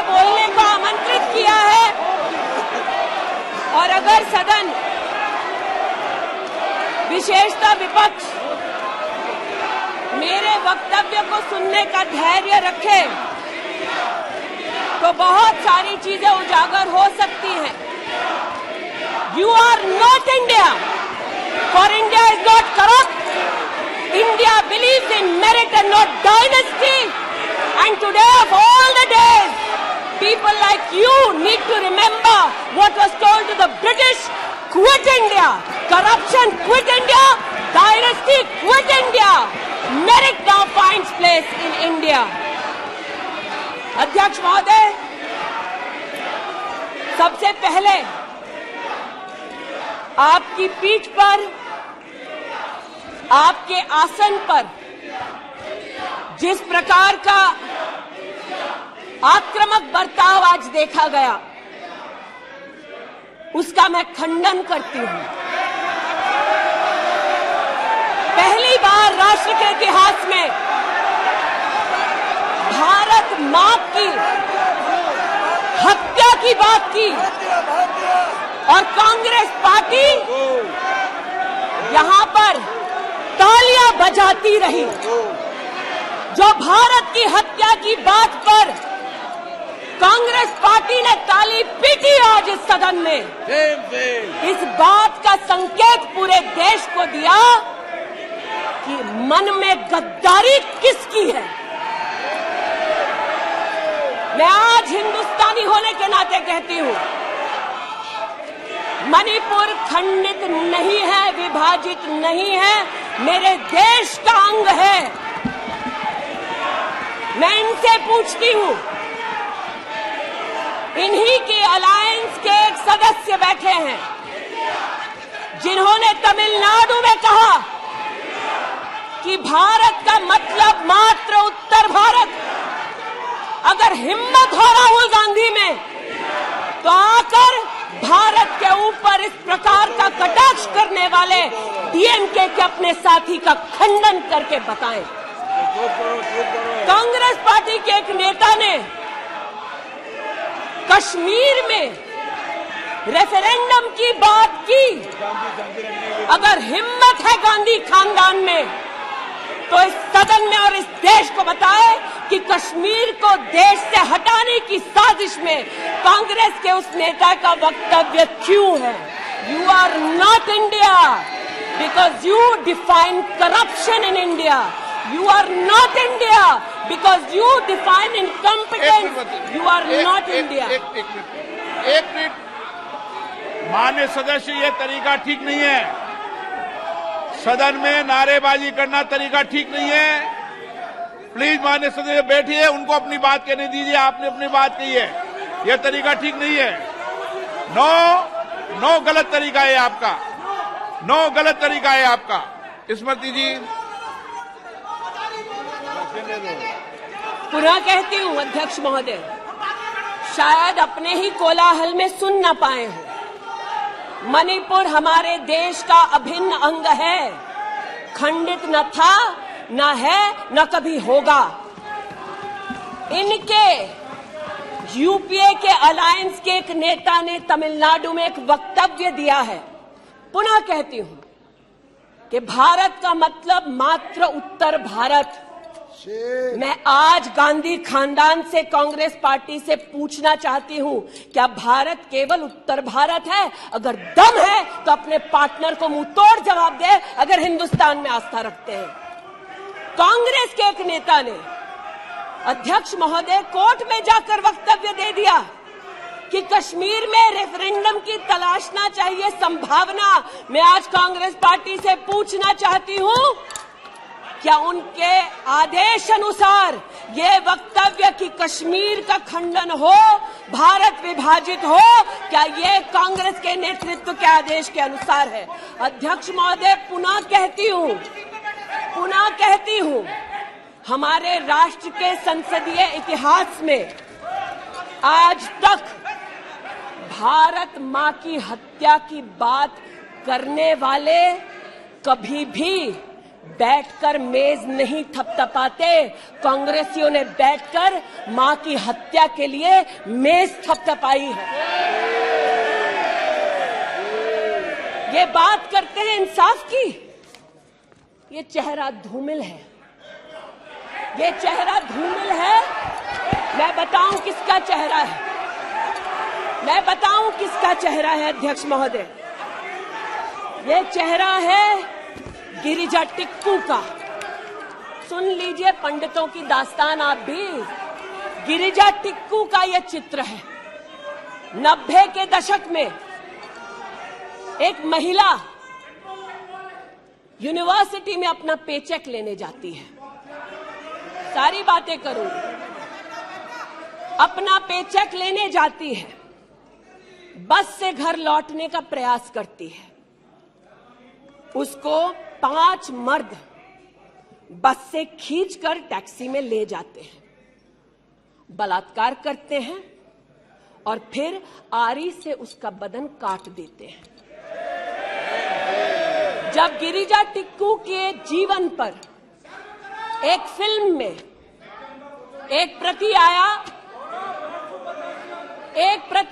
बोलने को आमंत्रित किया है और अगर सदन, विशेषतः विपक्ष, मेरे वक्तव्य को सुनने का धैर्य रखे तो बहुत सारी चीजें उजागर हो सकती हैं। You are not India, for India is not corrupt. India believes in merit and not dynasty. And today of all the days, people like you need to remember what was told to the British: quit India, corruption quit India, dynasty quit India. Merit now finds place in India. अध्यक्ष महोदय, सबसे पहले आपकी पीठ पर, आपके आसन पर जिस प्रकार का आक्रामक बर्ताव आज देखा गया, उसका मैं खंडन करती हूं। पहली बार राष्ट्र के इतिहास में भारत मां की हत्या की बात की और कांग्रेस पार्टी यहां पर तालियां बजाती रही। जो भारत की हत्या की बात पर कांग्रेस पार्टी ने ताली पीटी आज इस सदन में, इस बात का संकेत पूरे देश को दिया कि मन में गद्दारी किसकी है। मैं आज हिंदुस्तानी होने के नाते कहती हूं, मणिपुर खंडित नहीं है, विभाजित नहीं है, मेरे देश का अंग है। मैं इनसे पूछती हूं, इन्हीं के अलायंस के एक सदस्य बैठे हैं जिन्होंने तमिलनाडु में कहा कि भारत का मतलब मात्र उत्तर भारत। अगर हिम्मत हो राहुल गांधी में तो आकर भारत के ऊपर इस प्रकार का कटाक्ष करने वाले डीएमके के अपने साथी का खंडन करके बताएं। कांग्रेस पार्टी के एक नेता ने कश्मीर में रेफरेंडम की बात की। अगर हिम्मत है गांधी खानदान में तो इस सदन में और इस देश को बताए कि कश्मीर को देश से हटाने की साजिश में कांग्रेस के उस नेता का वक्तव्य क्यों है। You are not India because you define corruption in India. You are not India because you define incompetence. You are not India. एक मिनट, माननीय सदस्य, ये तरीका ठीक नहीं है। सदन में नारेबाजी करना तरीका ठीक नहीं है। प्लीज माननीय सदस्य बैठिए, उनको अपनी बात कहने दीजिए। आपने अपनी बात कही है, यह तरीका ठीक नहीं है। नो गलत तरीका है आपका, नो गलत तरीका है आपका। स्मृति जी, पुनः कहती हूं अध्यक्ष महोदय, शायद अपने ही कोलाहल में सुन न पाए हो, मणिपुर हमारे देश का अभिन्न अंग है, खंडित न था, न है, न कभी होगा। इनके यूपीए के अलायंस के एक नेता ने तमिलनाडु में एक वक्तव्य दिया है। पुनः कहती हूं कि भारत का मतलब मात्र उत्तर भारत। मैं आज गांधी खानदान से, कांग्रेस पार्टी से पूछना चाहती हूं, क्या भारत केवल उत्तर भारत है? अगर दम है तो अपने पार्टनर को मुंह तोड़ जवाब दे, अगर हिंदुस्तान में आस्था रखते हैं। कांग्रेस के एक नेता ने, अध्यक्ष महोदय, कोर्ट में जाकर वक्तव्य दे दिया कि कश्मीर में रेफरेंडम की तलाशना चाहिए संभावना। मैं आज कांग्रेस पार्टी से पूछना चाहती हूं, क्या उनके आदेश अनुसार ये वक्तव्य कि कश्मीर का खंडन हो, भारत विभाजित हो, क्या ये कांग्रेस के नेतृत्व के आदेश के अनुसार है? अध्यक्ष महोदय, पुनः कहती हूं, हमारे राष्ट्र के संसदीय इतिहास में आज तक भारत मां की हत्या की बात करने वाले कभी भी बैठकर मेज नहीं थपथपाते, कांग्रेसियों ने बैठकर मां की हत्या के लिए मेज थपथपाई है। ये बात करते हैं इंसाफ की, ये चेहरा धूमिल है, ये चेहरा धूमिल है। मैं बताऊं किसका चेहरा है, मैं बताऊं किसका चेहरा है अध्यक्ष महोदय। ये चेहरा है गिरिजा टिक्कू का। सुन लीजिए पंडितों की दास्तान आप भी। गिरिजा टिक्कू का यह चित्र है। 90 के दशक में एक महिला यूनिवर्सिटी में अपना पेचेक लेने जाती है। सारी बातें करूंगी। अपना पेचेक लेने जाती है, बस से घर लौटने का प्रयास करती है। उसको 5 मर्द बस से खींचकर टैक्सी में ले जाते हैं, बलात्कार करते हैं और फिर आरी से उसका बदन काट देते हैं। जब गिरिजा टिक्कू के जीवन पर एक फिल्म में एक प्रति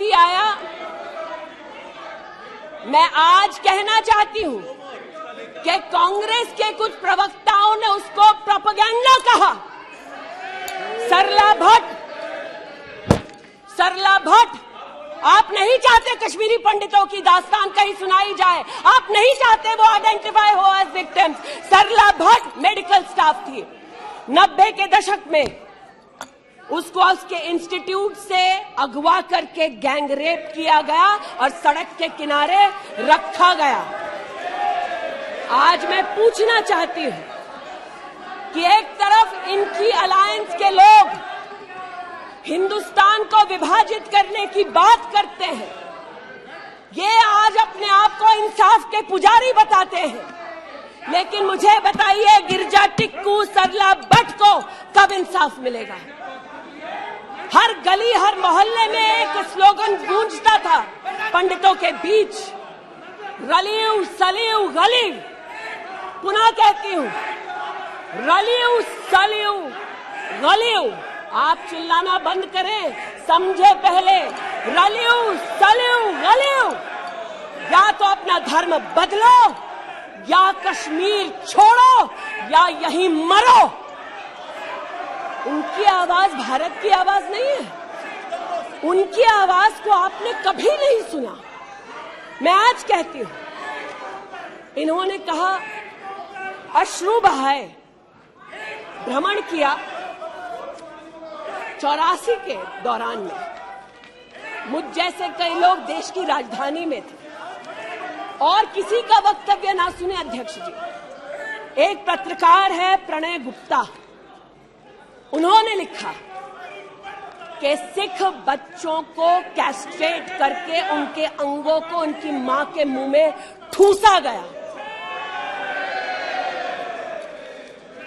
आया, मैं आज कहना चाहती हूं कि कांग्रेस के कुछ प्रवक्ताओं ने उसको प्रोपेगेंडा कहा। सरला भट्ट, आप नहीं चाहते कश्मीरी पंडितों की दास्तान कहीं सुनाई जाए, आप नहीं चाहते वो आइडेंटिफाई हो एज विक्टिम्स। सरला भट्ट मेडिकल स्टाफ थी। 90 के दशक में उसको उसके इंस्टीट्यूट से अगवा करके गैंग रेप किया गया और सड़क के किनारे रखा गया। आज मैं पूछना चाहती हूं कि एक तरफ इनकी अलायंस के लोग हिंदुस्तान को विभाजित करने की बात करते हैं, ये आज अपने आप को इंसाफ के पुजारी बताते हैं, लेकिन मुझे बताइए गिरिजा टिक्कू, सरला भट्ट को कब इंसाफ मिलेगा? हर गली हर मोहल्ले में एक स्लोगन गूंजता था पंडितों के बीच, रलियू सलियू गलीव। पुनः कहती हूं, रलियू सलियू गलीव। आप चिल्लाना बंद करें, समझे पहले। रलियू सलियू गलीव। या तो अपना धर्म बदलो या कश्मीर छोड़ो या यहीं मरो। उनकी आवाज भारत की आवाज नहीं है। उनकी आवाज को आपने कभी नहीं सुना। मैं आज कहती हूं, इन्होंने कहा अश्रु बहाए, भ्रमण किया 84 के दौरान में। मुझ जैसे कई लोग देश की राजधानी में थे और किसी का वक्तव्य ना सुने अध्यक्ष जी। एक पत्रकार है प्रणय गुप्ता, उन्होंने लिखा कि सिख बच्चों को कैस्ट्रेट करके उनके अंगों को उनकी मां के मुंह में ठूसा गया।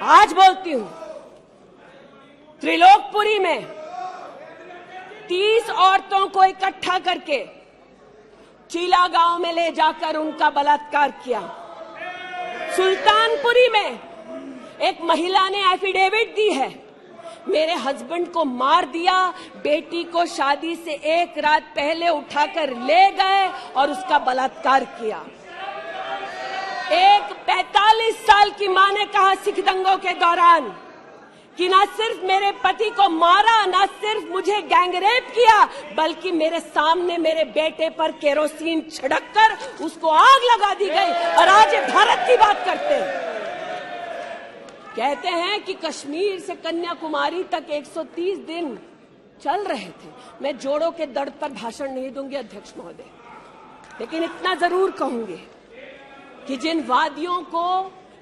आज बोलती हूं, त्रिलोकपुरी में 30 औरतों को इकट्ठा करके चीला गांव में ले जाकर उनका बलात्कार किया। सुल्तानपुरी में एक महिला ने एफिडेविट दी है, मेरे हस्बैंड को मार दिया, बेटी को शादी से एक रात पहले उठाकर ले गए और उसका बलात्कार किया। एक 45 साल की मां ने कहा सिख दंगों के दौरान कि न सिर्फ मेरे पति को मारा, न सिर्फ मुझे गैंगरेप किया, बल्कि मेरे सामने मेरे बेटे पर केरोसिन छिड़ककर उसको आग लगा दी गई। और आज भारत की बात करते हैं, कहते हैं कि कश्मीर से कन्याकुमारी तक 130 दिन चल रहे थे। मैं जोड़ों के दर्द पर भाषण नहीं दूंगी अध्यक्ष महोदय, लेकिन इतना जरूर कहूंगी कि जिन वादियों को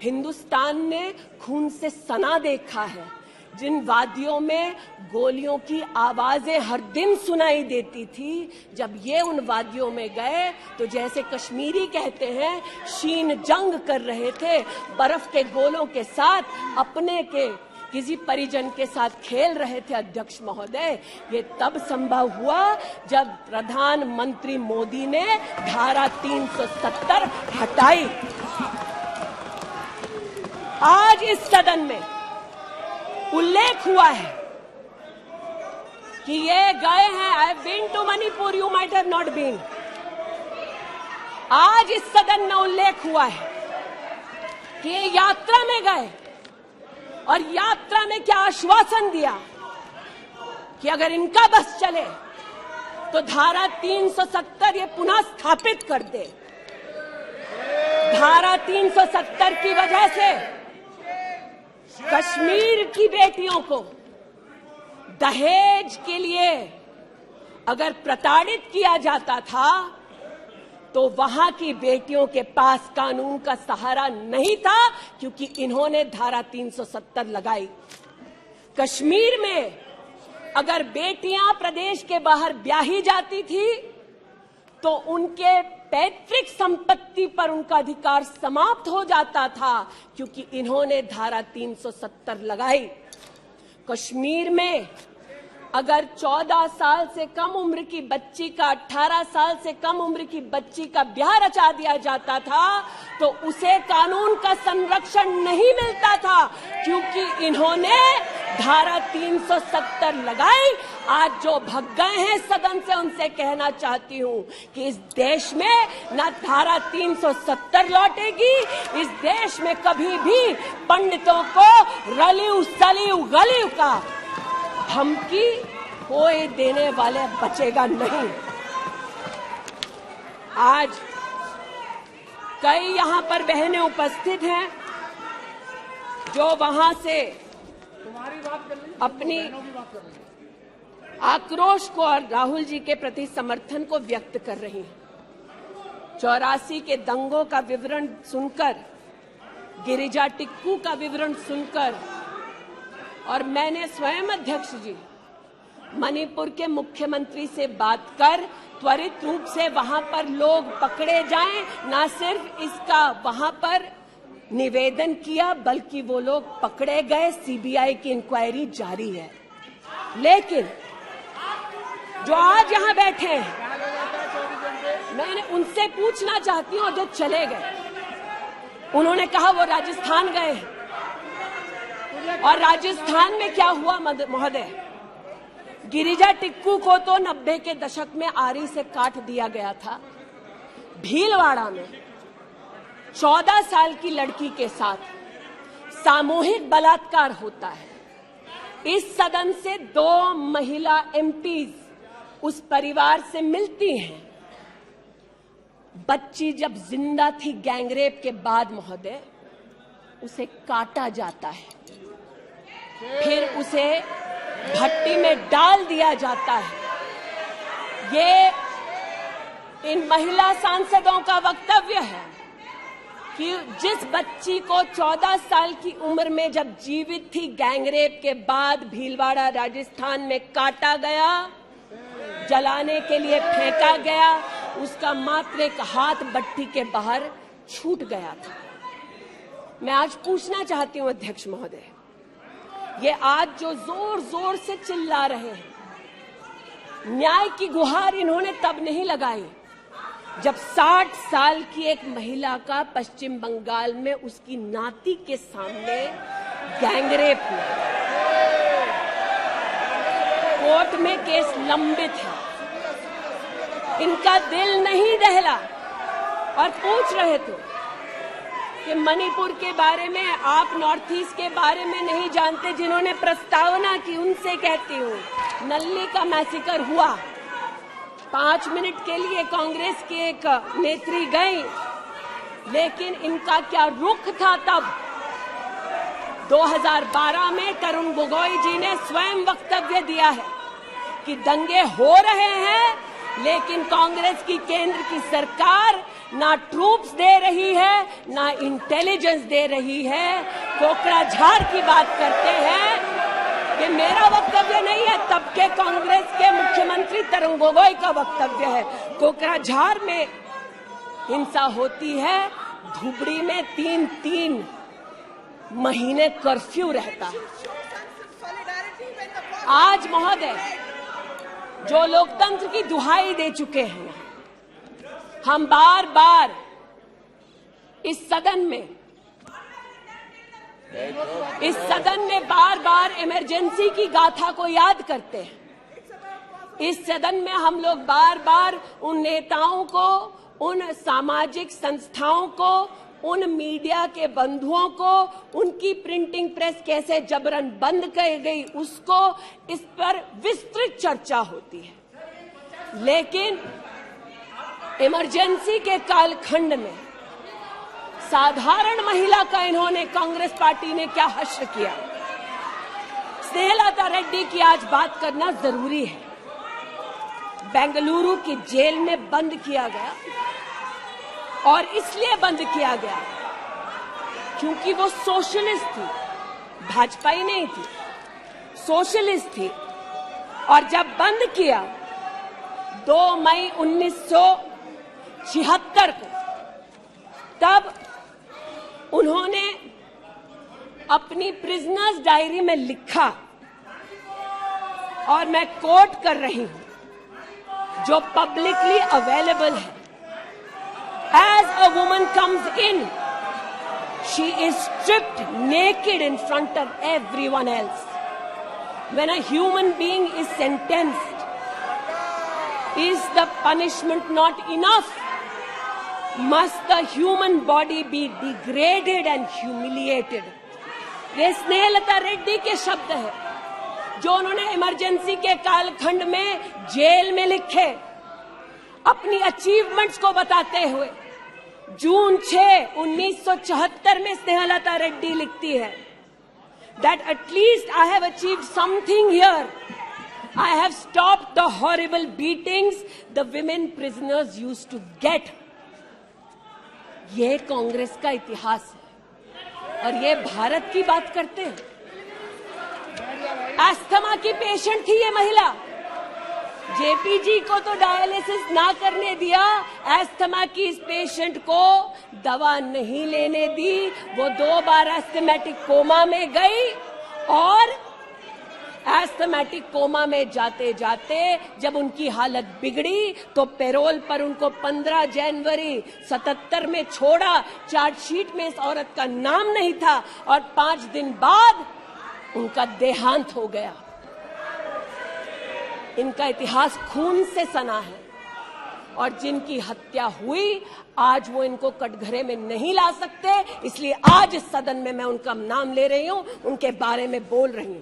हिंदुस्तान ने खून से सना देखा है, जिन वादियों में गोलियों की आवाजें हर दिन सुनाई देती थी, जब ये उन वादियों में गए तो जैसे कश्मीरी कहते हैं शीन जंग कर रहे थे, बर्फ के गोलों के साथ अपने के किसी परिजन के साथ खेल रहे थे। अध्यक्ष महोदय, ये तब संभव हुआ जब प्रधानमंत्री मोदी ने धारा 370 हटाई। आज इस सदन में उल्लेख हुआ है कि ये गए हैं, I have been to Manipur, you might have not been. आज इस सदन में उल्लेख हुआ है कि ये यात्रा में गए और यात्रा में क्या आश्वासन दिया कि अगर इनका बस चले तो धारा 370 ये पुनः स्थापित कर दे। धारा 370 की वजह से कश्मीर की बेटियों को दहेज के लिए अगर प्रताड़ित किया जाता था तो वहां की बेटियों के पास कानून का सहारा नहीं था, क्योंकि इन्होंने धारा 370 लगाई। कश्मीर में अगर बेटियां प्रदेश के बाहर ब्याही जाती थी तो उनके पैतृक संपत्ति पर उनका अधिकार समाप्त हो जाता था, क्योंकि इन्होंने धारा 370 लगाई। कश्मीर में अगर 14 साल से कम उम्र की बच्ची का 18 साल से कम उम्र की बच्ची का ब्याह रचा दिया जाता था तो उसे कानून का संरक्षण नहीं मिलता था, क्योंकि इन्होंने धारा 370 लगाई। आज जो भग गए हैं सदन से उनसे कहना चाहती हूं कि इस देश में न धारा 370 लौटेगी, इस देश में कभी भी पंडितों को रलिव सलिव गलिव का धमकी कोई देने वाले बचेगा नहीं। आज कई यहां पर बहनें उपस्थित हैं जो वहां से अपनी आक्रोश को और राहुल जी के प्रति समर्थन को व्यक्त कर रही हैं। 84 के दंगों का विवरण सुनकर, गिरिजा टिक्कू का विवरण सुनकर, और मैंने स्वयं अध्यक्ष जी मणिपुर के मुख्यमंत्री से बात कर त्वरित रूप से वहां पर लोग पकड़े जाएं, न सिर्फ इसका वहां पर निवेदन किया बल्कि वो लोग पकड़े गए। सीबीआई की इंक्वायरी जारी है। लेकिन जो आज यहां बैठे हैं, मैंने उनसे पूछना चाहती हूं, जो चले गए, उन्होंने कहा वो राजस्थान गए, और राजस्थान में क्या हुआ महोदय? गिरिजा टिक्कू को तो 90 के दशक में आरी से काट दिया गया था। भीलवाड़ा में 14 साल की लड़की के साथ सामूहिक बलात्कार होता है। इस सदन से 2 महिला एमपीज उस परिवार से मिलती हैं। बच्ची जब जिंदा थी गैंगरेप के बाद महोदय, उसे काटा जाता है, फिर उसे भट्टी में डाल दिया जाता है। ये इन महिला सांसदों का वक्तव्य है कि जिस बच्ची को 14 साल की उम्र में जब जीवित थी गैंगरेप के बाद भीलवाड़ा राजस्थान में काटा गया, जलाने के लिए फेंका गया, उसका मात्र एक हाथ भट्टी के बाहर छूट गया था। मैं आज पूछना चाहती हूं अध्यक्ष महोदय, ये आज जो जोर जोर से चिल्ला रहे हैं, न्याय की गुहार इन्होंने तब नहीं लगाई जब 60 साल की एक महिला का पश्चिम बंगाल में उसकी नाती के सामने गैंगरेप हुआ। कोर्ट में केस लंबित है, इनका दिल नहीं दहला और पूछ रहे थे कि मणिपुर के बारे में आप नॉर्थ ईस्ट के बारे में नहीं जानते। जिन्होंने प्रस्तावना की उनसे कहती हूँ, नल्ली का मैसेकर हुआ, 5 मिनट के लिए कांग्रेस की एक नेत्री गई, लेकिन इनका क्या रुख था तब? 2012 में तरुण गोगोई जी ने स्वयं वक्तव्य दिया है कि दंगे हो रहे हैं, लेकिन कांग्रेस की केंद्र की सरकार ना ट्रूप्स दे रही है, ना इंटेलिजेंस दे रही है। कोकराझार की बात करते हैं, ये मेरा वक्तव्य नहीं है, तब के कांग्रेस के मुख्यमंत्री तरुण गोगोई का वक्तव्य है। कोकराझार में हिंसा होती है, धुबड़ी में 3-3 महीने कर्फ्यू रहता है। आज महोदय जो लोकतंत्र की दुहाई दे चुके हैं, हम बार बार इस सदन में इस सदन में बार बार इमरजेंसी की गाथा को याद करते हैं। इस सदन में हम लोग बार बार उन नेताओं को, उन सामाजिक संस्थाओं को, उन मीडिया के बंधुओं को, उनकी प्रिंटिंग प्रेस कैसे जबरन बंद कर गई उसको, इस पर विस्तृत चर्चा होती है। लेकिन इमरजेंसी के कालखंड में साधारण महिला का इन्होंने, कांग्रेस पार्टी ने क्या हश्र किया। स्नेहलता रेड्डी की आज बात करना जरूरी है। बेंगलुरु की जेल में बंद किया गया और इसलिए बंद किया गया क्योंकि वो सोशलिस्ट थी, भाजपाई नहीं थी, सोशलिस्ट थी। और जब बंद किया 2 मई 1976 को, तब उन्होंने अपनी प्रिजनर्स डायरी में लिखा, और मैं कोट कर रही हूं, जो पब्लिकली अवेलेबल है। As a woman comes in, she is stripped naked in front of everyone else. When a human being is sentenced, is the punishment not enough? Must the human body be degraded and humiliated? ये स्नेहलता रेड्डी के शब्द हैं, जो उन्होंने emergency के कालखंड में jail में लिखे, अपनी अचीवमेंट्स को बताते हुए। जून 6, 1974 में स्नेहलता रेड्डी लिखती है that at least I have achieved something here. I have stopped the horrible beatings the women prisoners used to get. ये कांग्रेस का इतिहास है और ये भारत की बात करते हैं। अस्थमा की पेशेंट थी ये महिला, जेपी जी को तो डायलिसिस ना करने दिया, अस्थमा की इस पेशेंट को दवा नहीं लेने दी। वो 2 बार एस्थमेटिक कोमा में गई और एस्थमेटिक कोमा में जाते जाते जब उनकी हालत बिगड़ी तो पैरोल पर उनको 15 जनवरी 77 में छोड़ा। चार्जशीट में इस औरत का नाम नहीं था और 5 दिन बाद उनका देहांत हो गया। इनका इतिहास खून से सना है और जिनकी हत्या हुई आज वो इनको कटघरे में नहीं ला सकते, इसलिए आज इस सदन में मैं उनका नाम ले रही हूं, उनके बारे में बोल रही हूं।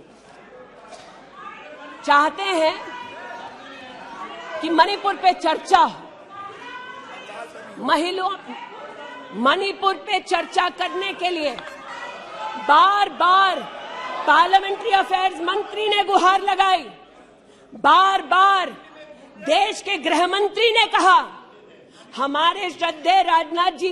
चाहते हैं कि मणिपुर पे चर्चा हो, मणिपुर पे चर्चा करने के लिए बार बार पार्लियामेंट्री अफेयर्स मंत्री ने गुहार लगाई, बार बार देश के गृह मंत्री ने कहा, हमारे श्रद्धेय राजनाथ जी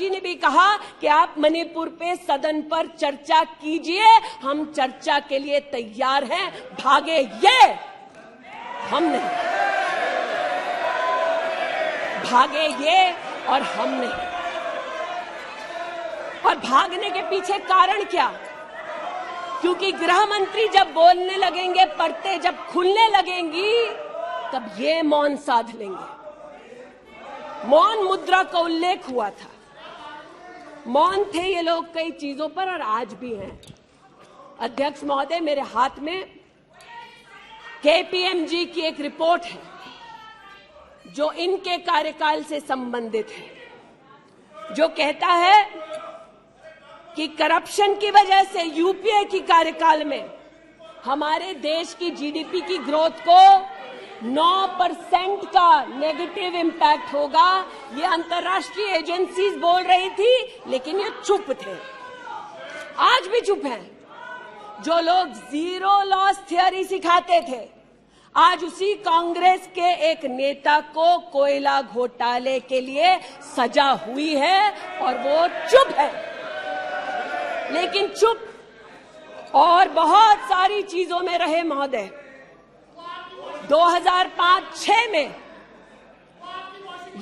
ने भी कहा कि आप मणिपुर पे सदन पर चर्चा कीजिए, हम चर्चा के लिए तैयार हैं, भागे ये हम नहीं, भागे ये और हम नहीं। और भागने के पीछे कारण क्या? क्योंकि गृह मंत्री जब बोलने लगेंगे, परतें जब खुलने लगेंगी, तब ये मौन साध लेंगे। मौन मुद्रा का उल्लेख हुआ था, मौन थे ये लोग कई चीजों पर और आज भी हैं। अध्यक्ष महोदय, मेरे हाथ में केपीएमजी की एक रिपोर्ट है जो इनके कार्यकाल से संबंधित है, जो कहता है कि करप्शन की वजह से यूपीए की कार्यकाल में हमारे देश की जीडीपी की ग्रोथ को 9% का नेगेटिव इम्पैक्ट होगा। ये अंतर्राष्ट्रीय एजेंसीज बोल रही थी, लेकिन ये चुप थे, आज भी चुप हैं। जो लोग जीरो लॉस थियरी सिखाते थे, आज उसी कांग्रेस के एक नेता को कोयला घोटाले के लिए सजा हुई है और वो चुप है। लेकिन चुप और बहुत सारी चीजों में रहे महोदय। 2005-06 में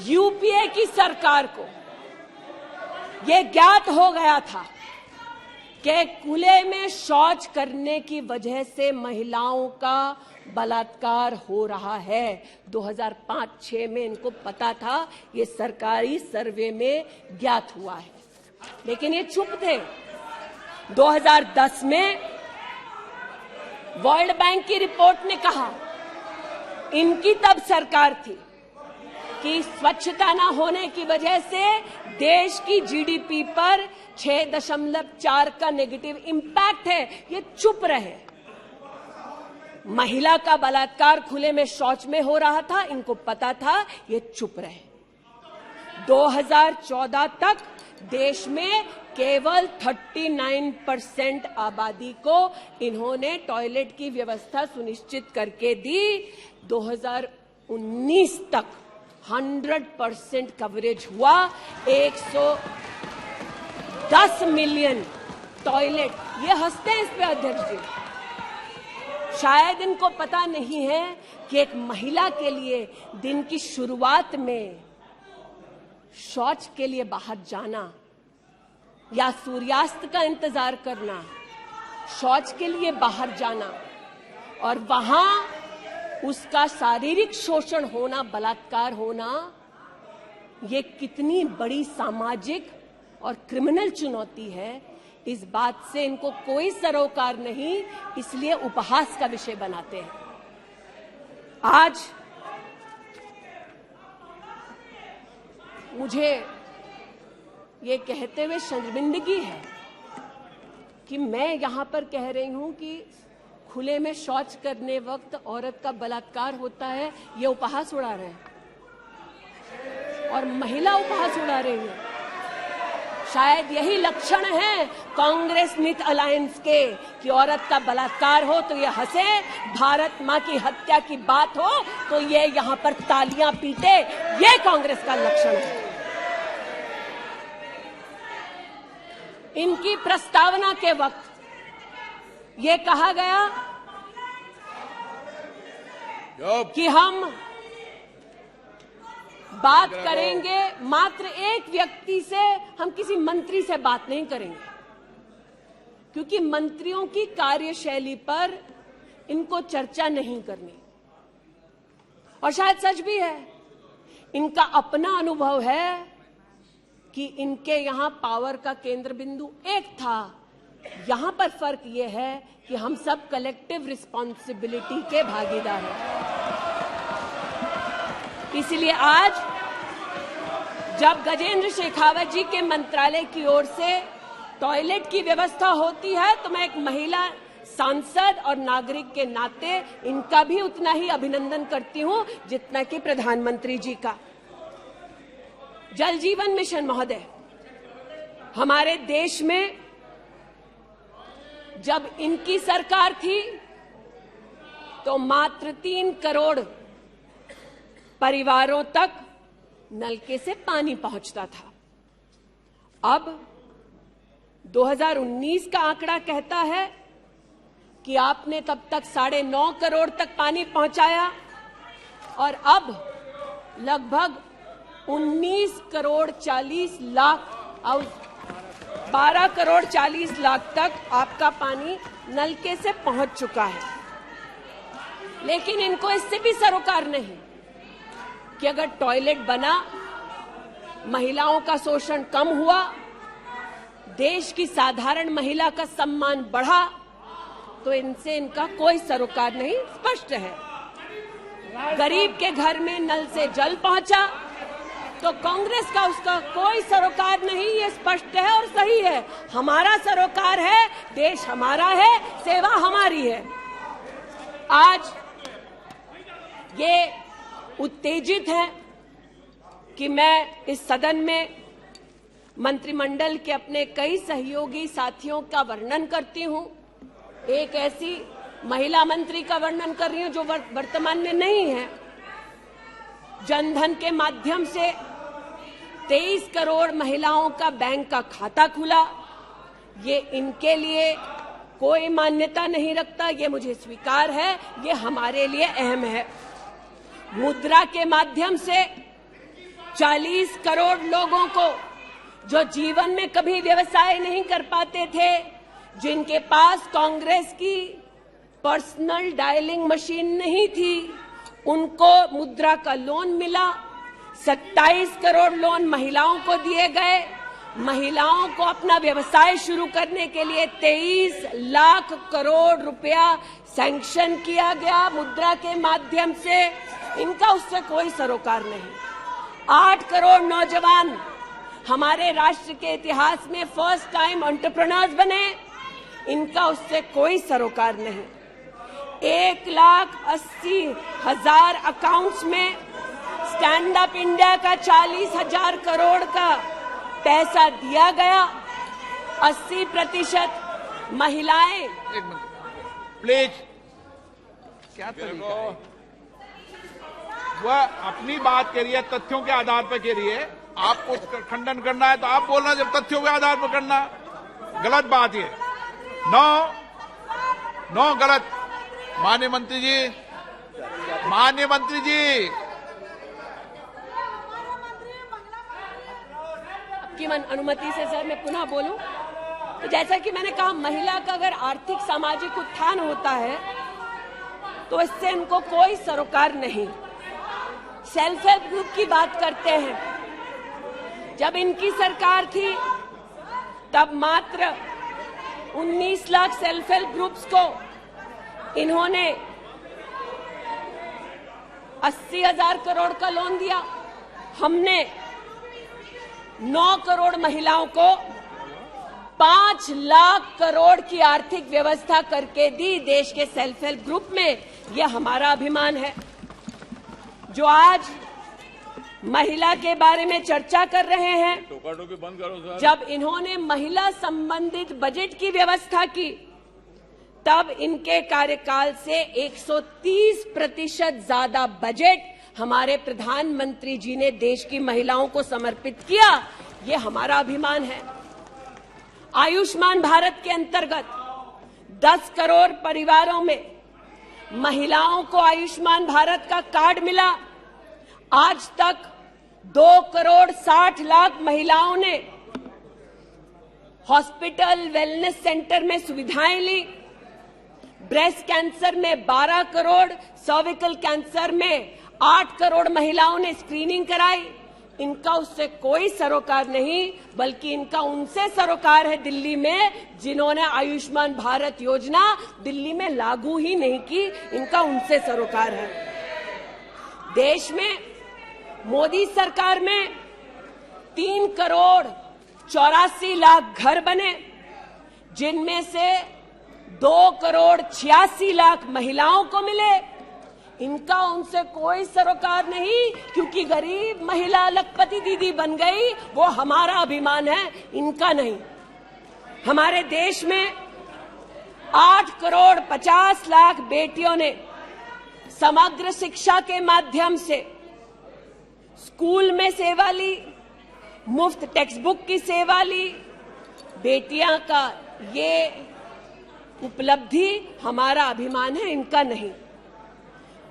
यूपीए की सरकार को यह ज्ञात हो गया था कि खुले में शौच करने की वजह से महिलाओं का बलात्कार हो रहा है। 2005-06 में इनको पता था, ये सरकारी सर्वे में ज्ञात हुआ है, लेकिन ये चुप थे। 2010 में वर्ल्ड बैंक की रिपोर्ट ने कहा, इनकी तब सरकार थी, कि स्वच्छता न होने की वजह से देश की जीडीपी पर 6.4 का नेगेटिव इंपैक्ट है। ये चुप रहे। महिला का बलात्कार खुले में शौच में हो रहा था, इनको पता था, ये चुप रहे। 2014 तक देश में केवल 39% आबादी को इन्होंने टॉयलेट की व्यवस्था सुनिश्चित करके दी। 2019 तक 100% कवरेज हुआ। 110 मिलियन टॉयलेट। ये हंसते हैं इस पे अध्यक्ष जी। शायद इनको पता नहीं है कि एक महिला के लिए दिन की शुरुआत में शौच के लिए बाहर जाना या सूर्यास्त का इंतजार करना, शौच के लिए बाहर जाना और वहां उसका शारीरिक शोषण होना, बलात्कार होना, ये कितनी बड़ी सामाजिक और क्रिमिनल चुनौती है, इस बात से इनको कोई सरोकार नहीं, इसलिए उपहास का विषय बनाते हैं। आज मुझे ये कहते हुए शर्मिंदगी है कि मैं यहां पर कह रही हूं कि खुले में शौच करने वक्त औरत का बलात्कार होता है, ये उपहास उड़ा रहे हैं और महिला उपहास उड़ा रही है। शायद यही लक्षण है कांग्रेस मिथ अलायंस के कि औरत का बलात्कार हो तो ये हंसे, भारत मां की हत्या की बात हो तो ये यहां पर तालियां पीटे। ये कांग्रेस का लक्षण है। इनकी प्रस्तावना के वक्त ये कहा गया कि हम बात करेंगे मात्र एक व्यक्ति से, हम किसी मंत्री से बात नहीं करेंगे, क्योंकि मंत्रियों की कार्यशैली पर इनको चर्चा नहीं करनी। और शायद सच भी है, इनका अपना अनुभव है कि इनके यहां पावर का केंद्र बिंदु एक था। यहां पर फर्क यह है कि हम सब कलेक्टिव रिस्पॉन्सिबिलिटी के भागीदार हैं। इसलिए आज जब गजेंद्र शेखावत जी के मंत्रालय की ओर से टॉयलेट की व्यवस्था होती है तो मैं एक महिला सांसद और नागरिक के नाते इनका भी उतना ही अभिनंदन करती हूं जितना कि प्रधानमंत्री जी का। जल जीवन मिशन महोदय, हमारे देश में जब इनकी सरकार थी तो मात्र 3 करोड़ परिवारों तक नलके से पानी पहुंचता था। अब 2019 का आंकड़ा कहता है कि आपने तब तक 9.5 करोड़ तक पानी पहुंचाया और अब लगभग 19 करोड़ 40 लाख और 12 करोड़ 40 लाख तक आपका पानी नलके से पहुंच चुका है। लेकिन इनको इससे भी सरोकार नहीं कि अगर टॉयलेट बना, महिलाओं का शोषण कम हुआ, देश की साधारण महिला का सम्मान बढ़ा, तो इनसे इनका कोई सरोकार नहीं। स्पष्ट है, गरीब के घर में नल से जल पहुंचा तो कांग्रेस का उसका कोई सरोकार नहीं। ये स्पष्ट है और सही है। हमारा सरोकार है, देश हमारा है, सेवा हमारी है। आज ये उत्तेजित है कि मैं इस सदन में मंत्रिमंडल के अपने कई सहयोगी साथियों का वर्णन करती हूं। एक ऐसी महिला मंत्री का वर्णन कर रही हूं जो वर्तमान में नहीं है। जनधन के माध्यम से 23 करोड़ महिलाओं का बैंक का खाता खुला। ये इनके लिए कोई मान्यता नहीं रखता, ये मुझे स्वीकार है, ये हमारे लिए अहम है। मुद्रा के माध्यम से 40 करोड़ लोगों को जो जीवन में कभी व्यवसाय नहीं कर पाते थे, जिनके पास कांग्रेस की पर्सनल डायलिंग मशीन नहीं थी, उनको मुद्रा का लोन मिला। 27 करोड़ लोन महिलाओं को दिए गए महिलाओं को अपना व्यवसाय शुरू करने के लिए 23 लाख करोड़ रुपया सैंक्शन किया गया मुद्रा के माध्यम से। इनका उससे कोई सरोकार नहीं। 8 करोड़ नौजवान हमारे राष्ट्र के इतिहास में फर्स्ट टाइम एंटरप्रेन्योर्स बने। इनका उससे कोई सरोकार नहीं। 1,80,000 अकाउंट्स में स्टैंड अप इंडिया का 40,000 करोड़ का पैसा दिया गया। 80% महिलाएं। एक मिनट प्लीज, क्या तरीका है? वह अपनी बात कह रही है, तथ्यों के आधार पर कह रही है। आपको खंडन करना है तो आप बोलना, जब तथ्यों के आधार पर करना गलत बात है। नो गलत। माननीय मंत्री जी, आपकी अनुमति से सर मैं पुनः बोलूं तो जैसा कि मैंने कहा, महिला का अगर आर्थिक सामाजिक उत्थान होता है तो इससे इनको कोई सरोकार नहीं। सेल्फ हेल्प ग्रुप की बात करते हैं। जब इनकी सरकार थी तब मात्र 19 लाख सेल्फ हेल्प ग्रुप्स को इन्होंने 80,000 करोड़ का लोन दिया। हमने 9 करोड़ महिलाओं को 5 लाख करोड़ की आर्थिक व्यवस्था करके दी देश के सेल्फ हेल्प ग्रुप में। यह हमारा अभिमान है। जो आज महिला के बारे में चर्चा कर रहे हैं, टोका-टोकी बंद करो सर। जब इन्होंने महिला संबंधित बजट की व्यवस्था की तब इनके कार्यकाल से 130% ज्यादा बजट हमारे प्रधानमंत्री जी ने देश की महिलाओं को समर्पित किया। ये हमारा अभिमान है। आयुष्मान भारत के अंतर्गत 10 करोड़ परिवारों में महिलाओं को आयुष्मान भारत का कार्ड मिला। आज तक 2 करोड़ 60 लाख महिलाओं ने हॉस्पिटल वेलनेस सेंटर में सुविधाएं ली। ब्रेस्ट कैंसर में 12 करोड़, सर्विकल कैंसर में 8 करोड़ महिलाओं ने स्क्रीनिंग कराई। इनका उससे कोई सरोकार नहीं, बल्कि इनका उनसे सरोकार है दिल्ली में, जिन्होंने आयुष्मान भारत योजना दिल्ली में लागू ही नहीं की। इनका उनसे सरोकार है। देश में मोदी सरकार में 3 करोड़ 84 लाख घर बने, जिनमें से 2 करोड़ 86 लाख महिलाओं को मिले। इनका उनसे कोई सरोकार नहीं, क्योंकि गरीब महिला लखपति दीदी बन गई। वो हमारा अभिमान है, इनका नहीं। हमारे देश में 8 करोड़ 50 लाख बेटियों ने समग्र शिक्षा के माध्यम से स्कूल में सेवा ली, मुफ्त टेक्स्ट बुक की सेवा ली। बेटियां का ये उपलब्धि हमारा अभिमान है, इनका नहीं।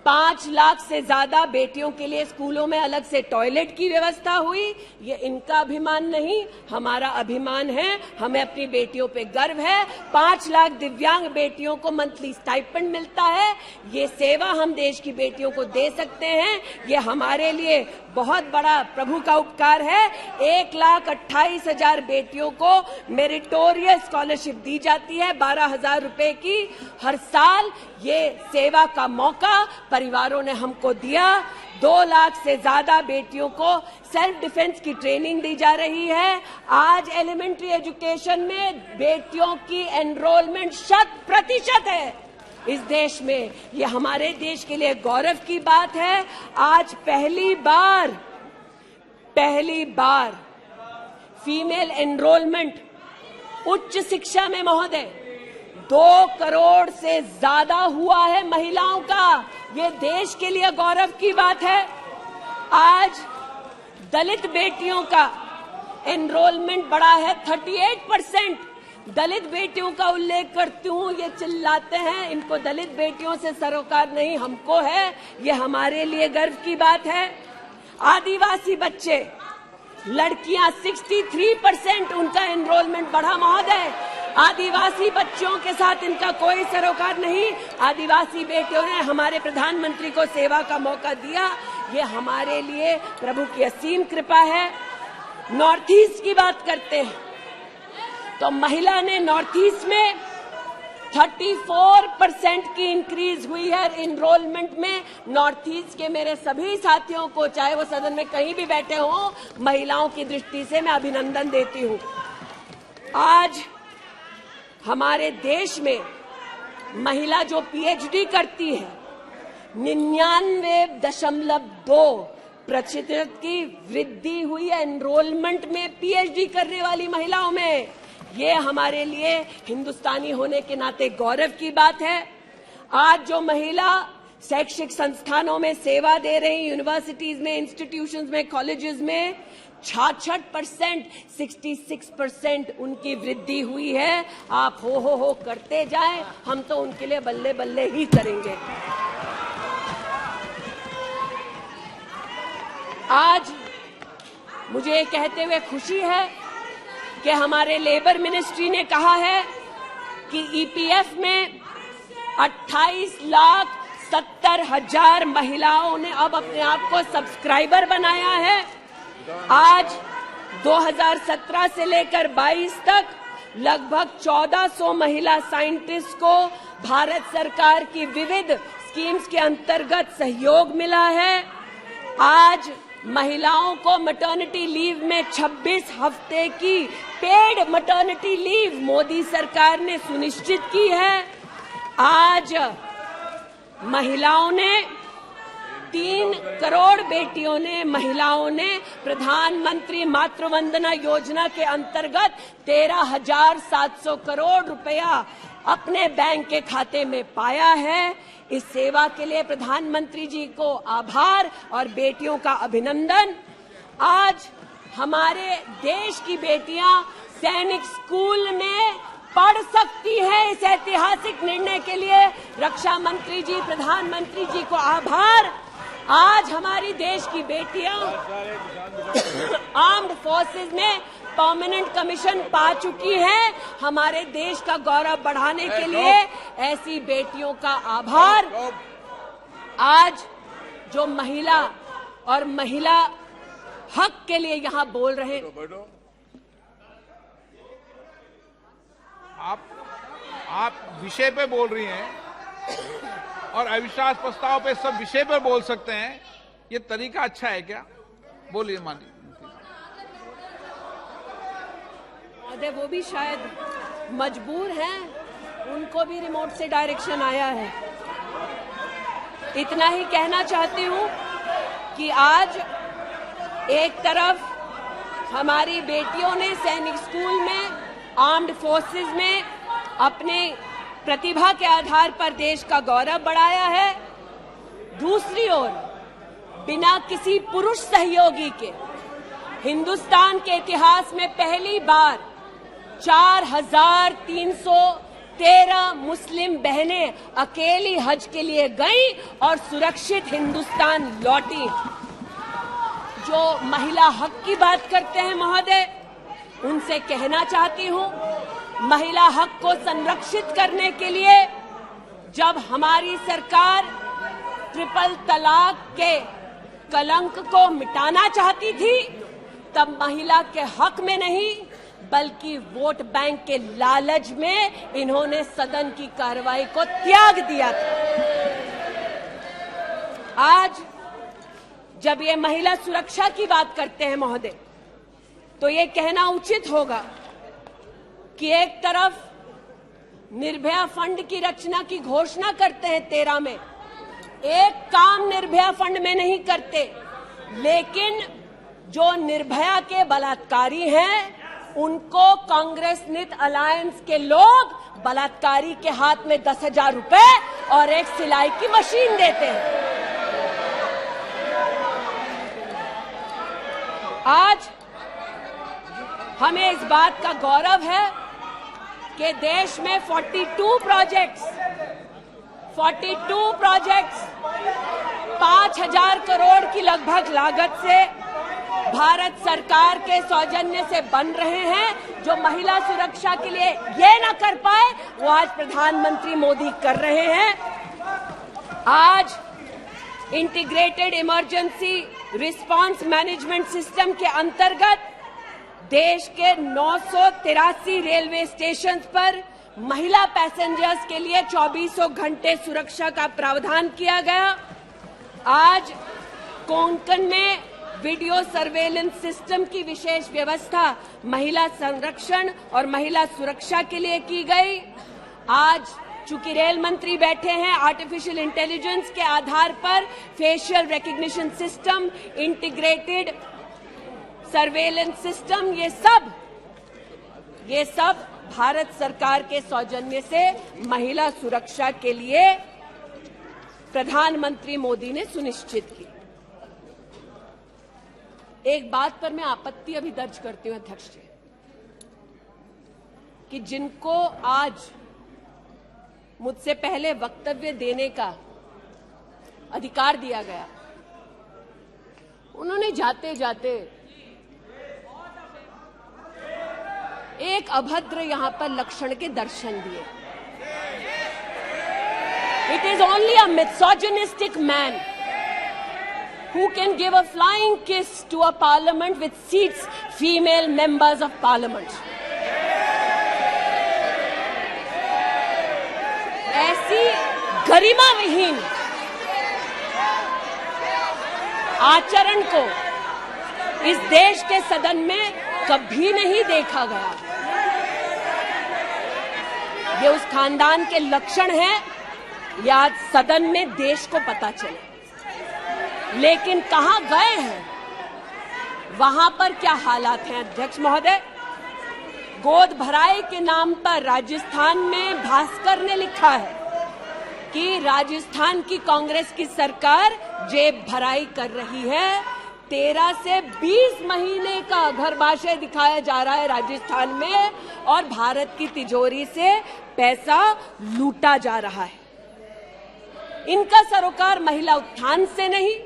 5 लाख से ज्यादा बेटियों के लिए स्कूलों में अलग से टॉयलेट की व्यवस्था हुई। ये इनका अभिमान नहीं, हमारा अभिमान है। हमें अपनी बेटियों पे गर्व है। 5 लाख दिव्यांग बेटियों को मंथली स्टाइपेंड मिलता है। ये सेवा हम देश की बेटियों को दे सकते हैं। ये हमारे लिए बहुत बड़ा प्रभु का उपकार है। 1,28,000 बेटियों को मेरिटोरियस स्कॉलरशिप दी जाती है, 12,000 रुपए की हर साल। ये सेवा का मौका परिवारों ने हमको दिया। 2 लाख से ज्यादा बेटियों को सेल्फ डिफेंस की ट्रेनिंग दी जा रही है। आज एलिमेंट्री एजुकेशन में बेटियों की एनरोलमेंट 100% है इस देश में। ये हमारे देश के लिए गौरव की बात है। आज पहली बार फीमेल एनरोलमेंट उच्च शिक्षा में महोदय 2 करोड़ से ज्यादा हुआ है महिलाओं का। ये देश के लिए गौरव की बात है। आज दलित बेटियों का एनरोलमेंट बढ़ा है 38%। दलित बेटियों का उल्लेख करती हूँ, ये चिल्लाते हैं इनको दलित बेटियों से सरोकार नहीं, हमको है। ये हमारे लिए गर्व की बात है। आदिवासी बच्चे, लड़कियां 63% उनका एनरोलमेंट बढ़ा महोदय। आदिवासी बच्चों के साथ इनका कोई सरोकार नहीं। आदिवासी बेटियों ने हमारे प्रधानमंत्री को सेवा का मौका दिया। ये हमारे लिए प्रभु की असीम कृपा है। नॉर्थ ईस्ट की बात करते हैं तो महिला ने नॉर्थ ईस्ट में 34% की इंक्रीज हुई है इनरोलमेंट में। नॉर्थ ईस्ट के मेरे सभी साथियों को, चाहे वो सदन में कहीं भी बैठे हों, महिलाओं की दृष्टि से मैं अभिनंदन देती हूं। आज हमारे देश में महिला जो पीएचडी करती है 99.2% की वृद्धि हुई है एनरोलमेंट में पीएचडी करने वाली महिलाओं में। ये हमारे लिए हिंदुस्तानी होने के नाते गौरव की बात है। आज जो महिला शैक्षिक संस्थानों में सेवा दे रही, यूनिवर्सिटीज में, इंस्टीट्यूशंस में, कॉलेजेस में 66%, 66% उनकी वृद्धि हुई है। आप हो करते जाएं, हम तो उनके लिए बल्ले बल्ले ही करेंगे। आज मुझे ये कहते हुए खुशी है कि हमारे लेबर मिनिस्ट्री ने कहा है कि ईपीएफ में 28,70,000 महिलाओं ने अब अपने आप को सब्सक्राइबर बनाया है। आज 2017 से लेकर 22 तक लगभग 1400 महिला साइंटिस्ट को भारत सरकार की विविध स्कीम्स के अंतर्गत सहयोग मिला है। आज महिलाओं को मैटरनिटी लीव में 26 हफ्ते की पेड मैटरनिटी लीव मोदी सरकार ने सुनिश्चित की है। आज महिलाओं ने 3 करोड़ बेटियों ने, महिलाओं ने प्रधानमंत्री मातृ वंदना योजना के अंतर्गत 13,700 करोड़ रुपया अपने बैंक के खाते में पाया है। इस सेवा के लिए प्रधानमंत्री जी को आभार और बेटियों का अभिनंदन। आज हमारे देश की बेटियां सैनिक स्कूल में पढ़ सकती है। इस ऐतिहासिक निर्णय के लिए रक्षा मंत्री जी, प्रधानमंत्री जी को आभार। आज हमारी देश की बेटियां आर्म्ड फोर्सेस में परमानेंट कमीशन पा चुकी हैं। हमारे देश का गौरव बढ़ाने के लिए ऐसी बेटियों का आभार। आज जो महिला और महिला हक के लिए यहां बोल रहे हैं, आप विषय पे बोल रही हैं और अविश्वास प्रस्ताव पे सब विषय पे बोल सकते हैं। ये तरीका अच्छा है क्या? बोलिए माननीय। वो भी शायद मजबूर हैं, उनको भी रिमोट से डायरेक्शन आया है। इतना ही कहना चाहती हूं कि आज एक तरफ हमारी बेटियों ने सैनिक स्कूल में, आर्म्ड फोर्सेस में अपने प्रतिभा के आधार पर देश का गौरव बढ़ाया है। दूसरी ओर बिना किसी पुरुष सहयोगी के हिंदुस्तान के इतिहास में पहली बार 4,313 मुस्लिम बहनें अकेली हज के लिए गईं और सुरक्षित हिंदुस्तान लौटी। जो महिला हक की बात करते हैं महोदय, उनसे कहना चाहती हूं, महिला हक को संरक्षित करने के लिए जब हमारी सरकार ट्रिपल तलाक के कलंक को मिटाना चाहती थी, तब महिला के हक में नहीं बल्कि वोट बैंक के लालच में इन्होंने सदन की कार्रवाई को त्याग दिया था। आज जब ये महिला सुरक्षा की बात करते हैं महोदय, तो ये कहना उचित होगा कि एक तरफ निर्भया फंड की रचना की घोषणा करते हैं 13 में, एक काम निर्भया फंड में नहीं करते, लेकिन जो निर्भया के बलात्कारी हैं उनको कांग्रेस नित अलायंस के लोग बलात्कारी के हाथ में 10,000 रुपए और एक सिलाई की मशीन देते हैं। आज हमें इस बात का गौरव है कि देश में 42 प्रोजेक्ट्स 5,000 करोड़ की लगभग लागत से भारत सरकार के सौजन्य से बन रहे हैं। जो महिला सुरक्षा के लिए ये न कर पाए, वो आज प्रधानमंत्री मोदी कर रहे हैं। आज integrated emergency response management system के अंतर्गत देश के 983 रेलवे स्टेशन पर महिला पैसेंजर्स के लिए 2400 घंटे सुरक्षा का प्रावधान किया गया। आज कोंकण में वीडियो सर्वेलेंस सिस्टम की विशेष व्यवस्था महिला संरक्षण और महिला सुरक्षा के लिए की गई। आज चूंकि रेल मंत्री बैठे हैं, आर्टिफिशियल इंटेलिजेंस के आधार पर facial recognition system, integrated surveillance system, ये सब भारत सरकार के सौजन्य से महिला सुरक्षा के लिए प्रधानमंत्री मोदी ने सुनिश्चित की। एक बात पर मैं आपत्ति अभी दर्ज करती हूं अध्यक्ष जी, कि जिनको आज मुझसे पहले वक्तव्य देने का अधिकार दिया गया, उन्होंने जाते जाते एक अभद्र यहां पर लक्षण के दर्शन दिए। It is only a misogynistic man who can give a flying kiss to a parliament with seats female members of parliament. ऐसी गरिमा विहीन आचरण को इस देश के सदन में कभी नहीं देखा गया। ये उस खानदान के लक्षण हैं, ये आज सदन में देश को पता चले। लेकिन कहां गए हैं, वहां पर क्या हालात हैं अध्यक्ष महोदय? गोद भराई के नाम पर राजस्थान में भास्कर ने लिखा है कि राजस्थान की कांग्रेस की सरकार जेब भराई कर रही है। 13 से 20 महीने का घरबाशय दिखाया जा रहा है राजस्थान में, और भारत की तिजोरी से पैसा लूटा जा रहा है। इनका सरोकार महिला उत्थान से नहीं,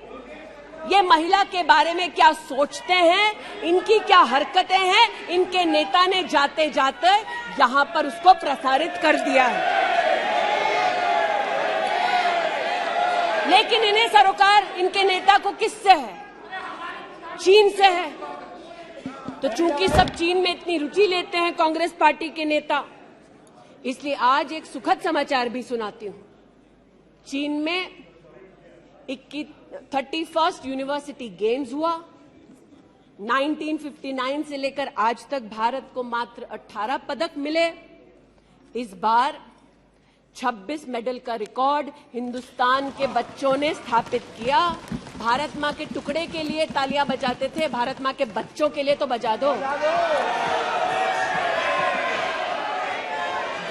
ये महिला के बारे में क्या सोचते हैं, इनकी क्या हरकतें हैं, इनके नेता ने जाते जाते यहां पर उसको प्रसारित कर दिया है। लेकिन इन्हें सरोकार इनके नेता को किससे है? चीन से है। तो चूंकि सब चीन में इतनी रुचि लेते हैं कांग्रेस पार्टी के नेता, इसलिए आज एक सुखद समाचार भी सुनाती हूं। चीन में 31st यूनिवर्सिटी गेम्स हुआ। 1959 से लेकर आज तक भारत को मात्र 18 पदक मिले। इस बार 26 मेडल का रिकॉर्ड हिंदुस्तान के बच्चों ने स्थापित किया। भारत मां के टुकड़े के लिए तालियां बजाते थे, भारत मां के बच्चों के लिए तो बजा दो।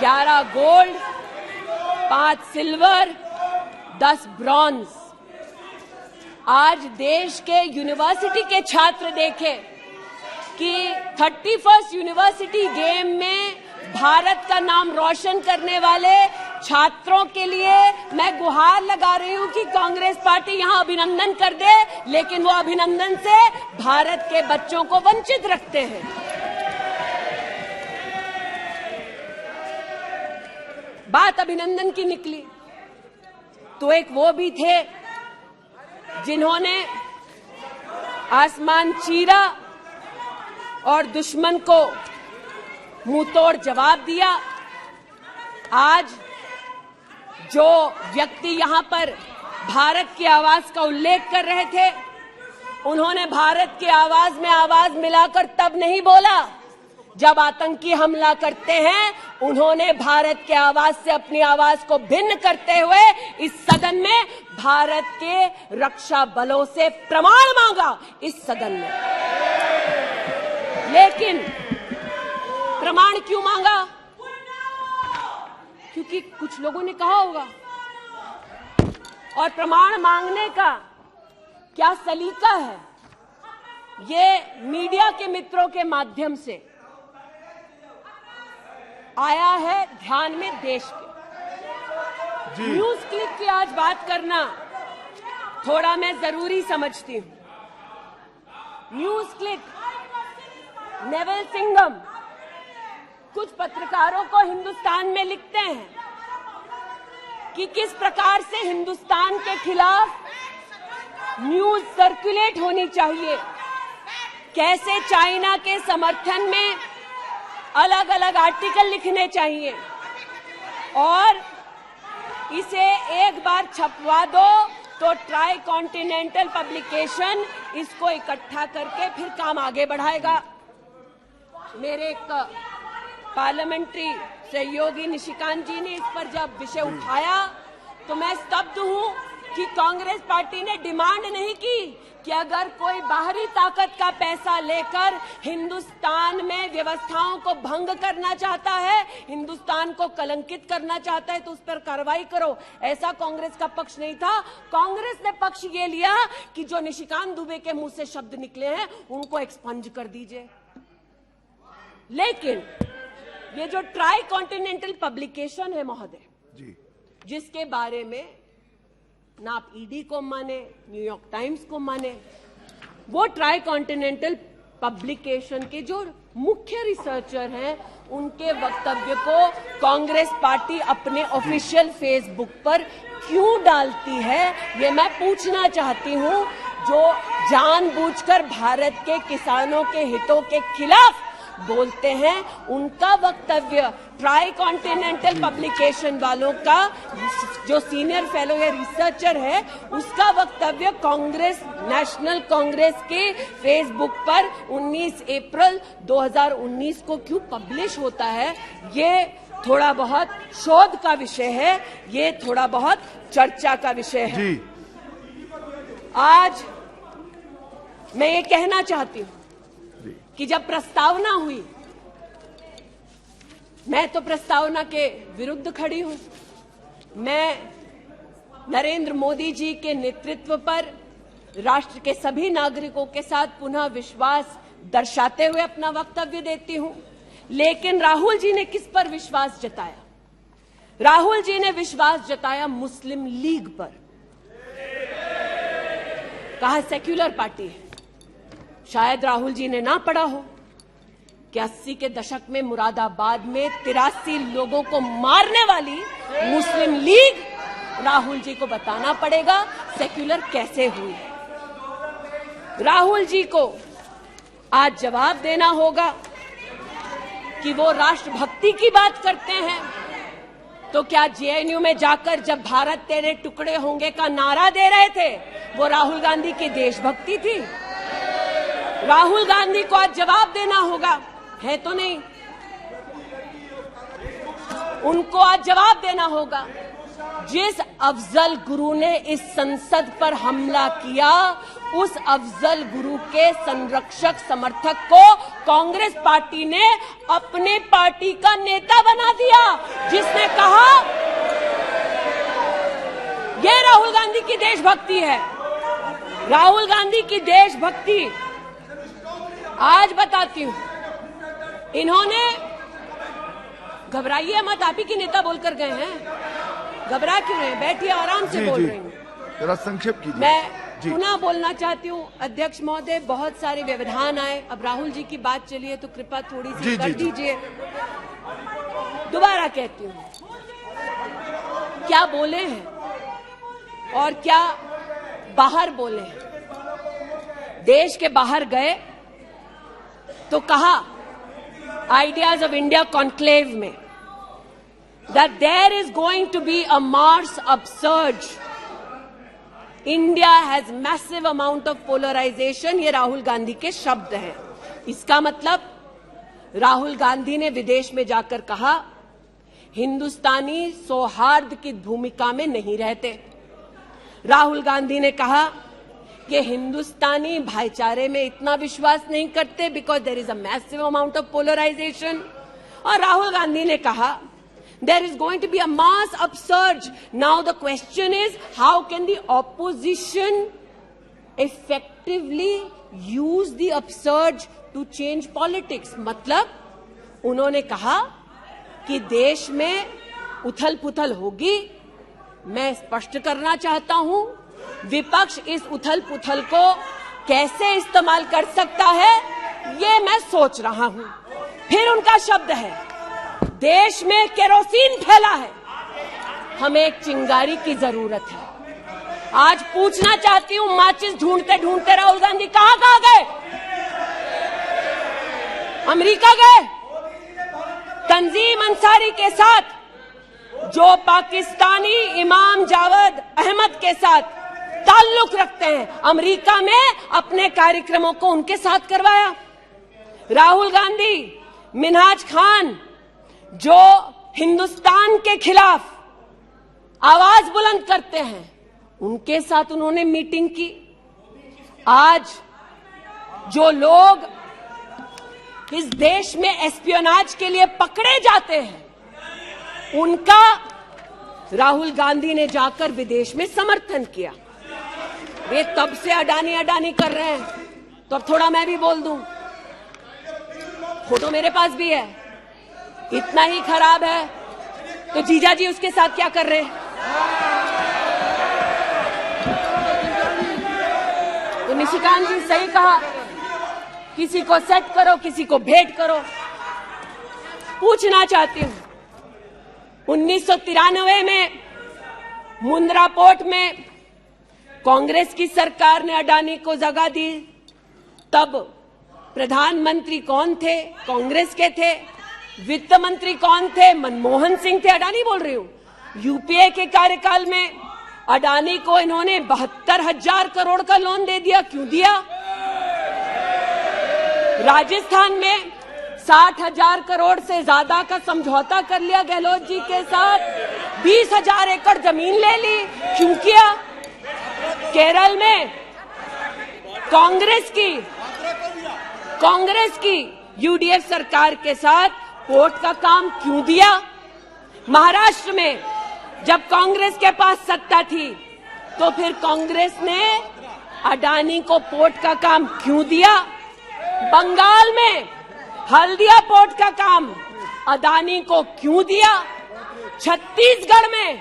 11 गोल्ड, 5 सिल्वर, 10 ब्रॉन्ज। आज देश के यूनिवर्सिटी के छात्र देखें कि 31st यूनिवर्सिटी गेम में भारत का नाम रोशन करने वाले छात्रों के लिए मैं गुहार लगा रही हूं कि कांग्रेस पार्टी यहां अभिनंदन कर दे, लेकिन वो अभिनंदन से भारत के बच्चों को वंचित रखते हैं। बात अभिनंदन की निकली तो एक वो भी थे जिन्होंने आसमान चीरा और दुश्मन को मुंहतोड़ जवाब दिया। आज जो व्यक्ति यहां पर भारत की आवाज का उल्लेख कर रहे थे, उन्होंने भारत की आवाज में आवाज मिलाकर तब नहीं बोला जब आतंकी हमला करते हैं। उन्होंने भारत के आवाज से अपनी आवाज को भिन्न करते हुए इस सदन में भारत के रक्षा बलों से प्रमाण मांगा इस सदन में। लेकिन प्रमाण क्यों मांगा? क्योंकि कुछ लोगों ने कहा होगा। और प्रमाण मांगने का क्या सलीका है, ये मीडिया के मित्रों के माध्यम से आया है ध्यान में देश के। न्यूज क्लिक की आज बात करना थोड़ा मैं जरूरी समझती हूं। न्यूज क्लिक, नेवल सिंघम कुछ पत्रकारों को हिंदुस्तान में लिखते हैं कि किस प्रकार से हिंदुस्तान के खिलाफ न्यूज सर्कुलेट होनी चाहिए। कैसे चाइना के समर्थन में अलग अलग आर्टिकल लिखने चाहिए और इसे एक बार छपवा दो तो ट्राई कॉन्टिनेंटल पब्लिकेशन इसको इकट्ठा करके फिर काम आगे बढ़ाएगा। मेरे एक पार्लियामेंट्री सहयोगी निशिकांत जी ने इस पर जब विषय उठाया तो मैं स्तब्ध हूं कि कांग्रेस पार्टी ने डिमांड नहीं की कि अगर कोई बाहरी ताकत का पैसा लेकर हिंदुस्तान में व्यवस्थाओं को भंग करना चाहता है, हिंदुस्तान को कलंकित करना चाहता है तो उस पर कार्रवाई करो। ऐसा कांग्रेस का पक्ष नहीं था। कांग्रेस ने पक्ष ये लिया कि जो निशिकांत दुबे के मुंह से शब्द निकले हैं उनको एक्सपंज कर दीजिए। लेकिन ये जो ट्राई कॉन्टिनेंटल पब्लिकेशन है महोदय जी, जिसके बारे में ना आप ईडी को माने, न्यूयॉर्क टाइम्स को माने, वो ट्राई कॉन्टिनेंटल पब्लिकेशन के जो मुख्य रिसर्चर हैं उनके वक्तव्य को कांग्रेस पार्टी अपने ऑफिशियल फेसबुक पर क्यों डालती है, ये मैं पूछना चाहती हूं। जो जानबूझकर भारत के किसानों के हितों के खिलाफ बोलते हैं, उनका वक्तव्य ट्राई कॉन्टिनेंटल पब्लिकेशन वालों का जो सीनियर फेलो या रिसर्चर है उसका वक्तव्य कांग्रेस, नेशनल कांग्रेस के फेसबुक पर 19 अप्रैल 2019 को क्यों पब्लिश होता है, ये थोड़ा बहुत शोध का विषय है, ये थोड़ा बहुत चर्चा का विषय है जी। आज मैं ये कहना चाहती हूं कि जब प्रस्तावना हुई, मैं तो प्रस्तावना के विरुद्ध खड़ी हूं। मैं नरेंद्र मोदी जी के नेतृत्व पर राष्ट्र के सभी नागरिकों के साथ पुनः विश्वास दर्शाते हुए अपना वक्तव्य देती हूं। लेकिन राहुल जी ने किस पर विश्वास जताया? राहुल जी ने विश्वास जताया मुस्लिम लीग पर। कहा सेक्युलर पार्टी है। शायद राहुल जी ने ना पढ़ा हो कि 80 के दशक में मुरादाबाद में 83 लोगों को मारने वाली मुस्लिम लीग, राहुल जी को बताना पड़ेगा सेक्युलर कैसे हुई। राहुल जी को आज जवाब देना होगा कि वो राष्ट्रभक्ति की बात करते हैं तो क्या जेएनयू में जाकर जब भारत तेरे टुकड़े होंगे का नारा दे रहे थे वो राहुल गांधी की देशभक्ति थी? राहुल गांधी को आज जवाब देना होगा, है तो नहीं। उनको आज जवाब देना होगा। जिस अफजल गुरु ने इस संसद पर हमला किया, उस अफजल गुरु के संरक्षक समर्थक को कांग्रेस पार्टी ने अपने पार्टी का नेता बना दिया, जिसने कहा यह राहुल गांधी की देशभक्ति है। राहुल गांधी की देशभक्ति आज बताती हूं। इन्होंने, घबराइए मत, आप ही के नेता बोलकर गए हैं, घबरा क्यों रहे हैं? बैठिए, आराम से बोल रही हूँ। जरा संक्षेप कीजिए। मैं पुनः बोलना चाहती हूँ अध्यक्ष महोदय, बहुत सारे व्यवधान आए, अब राहुल जी की बात चली है तो कृपा थोड़ी सी कर दीजिए। दोबारा कहती हूँ, क्या बोले हैं और क्या बाहर बोले हैं। देश के बाहर गए तो कहा आइडियाज ऑफ इंडिया कॉन्क्लेव में that there is going to be a Mars upsurge. India has massive amount of polarization. ये राहुल गांधी के शब्द हैं। इसका मतलब राहुल गांधी ने विदेश में जाकर कहा हिंदुस्तानी सौहार्द की भूमिका में नहीं रहते। राहुल गांधी ने कहा कि हिंदुस्तानी भाईचारे में इतना विश्वास नहीं करते because there is a massive amount of polarisation. और राहुल गांधी ने कहा there is going to be a mass upsurge. Now the question is, how can the opposition effectively use the upsurge to change politics? मतलब उन्होंने कहा कि देश में उथल पुथल होगी। मैं स्पष्ट करना चाहता हूं, विपक्ष इस उथल पुथल को कैसे इस्तेमाल कर सकता है ये मैं सोच रहा हूं। फिर उनका शब्द है देश में केरोसिन फैला है, हमें एक चिंगारी की जरूरत है। आज पूछना चाहती हूं, माचिस ढूंढते ढूंढते राहुल गांधी कहां गए? अमेरिका गए तंजीम अंसारी के साथ, जो पाकिस्तानी इमाम जावेद अहमद के साथ ताल्लुक रखते हैं, अमेरिका में अपने कार्यक्रमों को उनके साथ करवाया। राहुल गांधी, मिन्हाज खान, जो हिंदुस्तान के खिलाफ आवाज बुलंद करते हैं, उनके साथ उन्होंने मीटिंग की। आज जो लोग इस देश में एस्पियोनाज के लिए पकड़े जाते हैं, उनका राहुल गांधी ने जाकर विदेश में समर्थन किया। वे तब से अडानी अडानी कर रहे हैं, तो अब थोड़ा मैं भी बोल दूं। फोटो मेरे पास भी है। इतना ही खराब है तो जीजा जी उसके साथ क्या कर रहे हैं? तो निशिकांत जी सही कहा, किसी को सेट करो, किसी को भेंट करो। पूछना चाहती हूं, 1993 में मुंद्रा पोर्ट में कांग्रेस की सरकार ने अडानी को जगह दी। तब प्रधानमंत्री कौन थे? कांग्रेस के थे। वित्त मंत्री कौन थे? मनमोहन सिंह थे। अडानी बोल रही हूं। यूपीए के कार्यकाल में अडानी को इन्होंने 72,000 करोड़ का लोन दे दिया। क्यों दिया? राजस्थान में 60,000 करोड़ से ज्यादा का समझौता कर लिया गहलोत जी के साथ। 20,000 एकड़ जमीन ले ली। क्यों किया? केरल में कांग्रेस की यूडीएफ सरकार के साथ पोर्ट का काम क्यों दिया? महाराष्ट्र में जब कांग्रेस के पास सत्ता थी, तो फिर कांग्रेस ने अडानी को पोर्ट का काम क्यों दिया? बंगाल में हल्दिया पोर्ट का काम अडानी को क्यों दिया? छत्तीसगढ़ में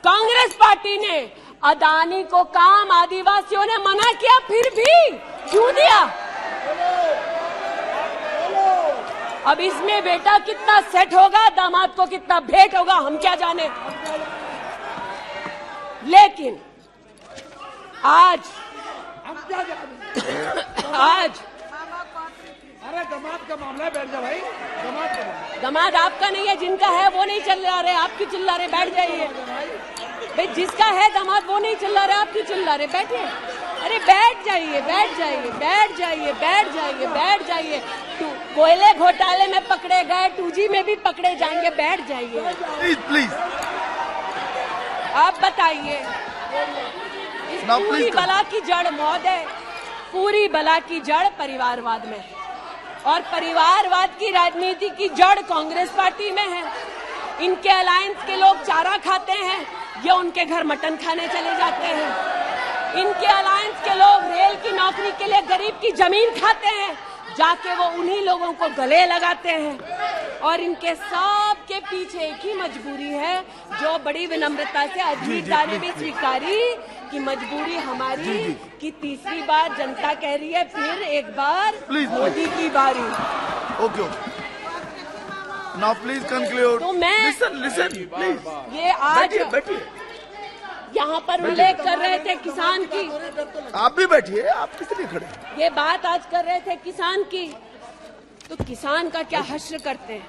कांग्रेस पार्टी ने अडानी को काम आदिवासियों ने मना किया, फिर भी क्यों दिया? अब इसमें बेटा कितना सेट होगा, दामाद को कितना भेंट होगा, हम क्या जाने। लेकिन आज अरे दामाद का मामला है, बैठ जा भाई। दामाद आपका नहीं है, जिनका है वो नहीं चिल्ला रहे, आप क्यों चिल्ला रहे? बैठ जाइए भाई। जिसका है दामाद वो नहीं चिल्ला रहे, आप क्यों चिल्ला रहे? बैठिए। अरे बैठ जाइए, बैठ जाइए, बैठ जाइए, बैठ जाइए, बैठ जाइए। कोयले घोटाले में पकड़े गए, 2G में भी पकड़े जाएंगे। बैठ जाइए प्लीज। आप बताइए, इस पूरी बला की जड़ महोदय, पूरी बला की जड़ परिवारवाद में है, और परिवारवाद की राजनीति की जड़ कांग्रेस पार्टी में है। इनके अलायंस के लोग चारा खाते हैं, ये उनके घर मटन खाने चले जाते हैं। इनके अलायंस के लोग रेल की नौकरी के लिए गरीब की जमीन खाते हैं, जाके वो उन्हीं लोगों को गले लगाते हैं। और इनके सब के पीछे एक ही मजबूरी है, जो बड़ी विनम्रता से अजीत दा ने भी स्वीकारी कि मजबूरी हमारी कि तीसरी बार जनता कह रही है, फिर एक बार मोदी की बारी। Okay, now please conclude. तो मैं लिसन प्लीज। ये आज बैठिए। यहाँ पर उल्लेख कर रहे थे किसान की। आप भी बैठिए, आप किस लिए खड़े? ये बात आज कर रहे थे किसान की, तो किसान का क्या हश्र करते हैं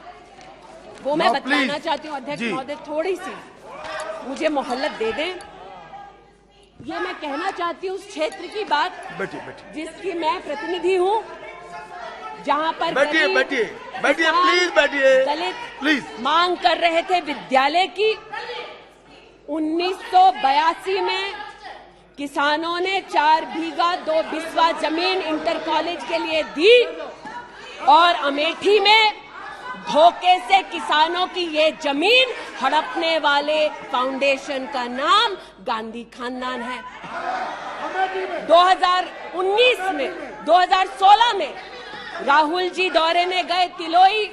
वो मैं बताना चाहती हूँ। अध्यक्ष महोदय, थोड़ी सी मुझे मोहल्लत दे दें। ये मैं कहना चाहती हूँ उस क्षेत्र की बात, जिसकी मैं प्रतिनिधि हूँ, जहाँ पर बैठिए प्लीज, बैठिए दलित प्लीज मांग कर रहे थे विद्यालय की। 1982 में किसानों ने 4 बीघा 2 बिस्वा जमीन इंटर कॉलेज के लिए दी, और अमेठी में धोखे से किसानों की ये जमीन हड़पने वाले फाउंडेशन का नाम गांधी खानदान है। 2016 में राहुल जी दौरे में गए तिलोई,